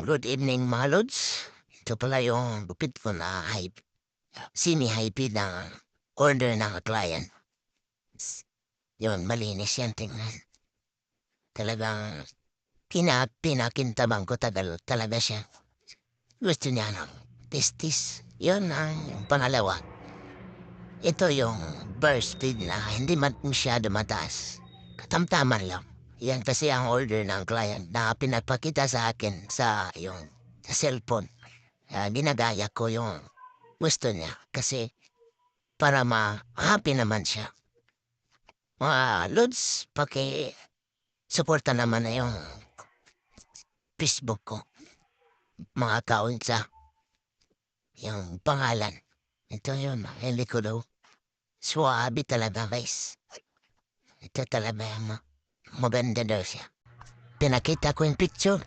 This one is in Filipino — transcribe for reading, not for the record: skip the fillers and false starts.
good evening mga lods. Ito pala yung gupit ko na semi-high-speed na order ng client. Yun, malinis yan tingnan. Talagang pinakintabang ko talaga siya. Gusto niya ng testis. Yun ang pangalawa. Ito yung burst speed na hindi masyado mataas. Katamtaman lang. Yan kasi ang order ng client na pinapakita sa akin sa sa cellphone. Ginagaya ko yung gusto niya kasi para ma-happy naman siya. Mga Lods, suporta naman na yung Facebook ko. Mga account sa yung pangalan. Ito yun, hindi ko daw. Swabe talaga guys. Ito talaga maganda daw siya. Pinakita ko yung picture.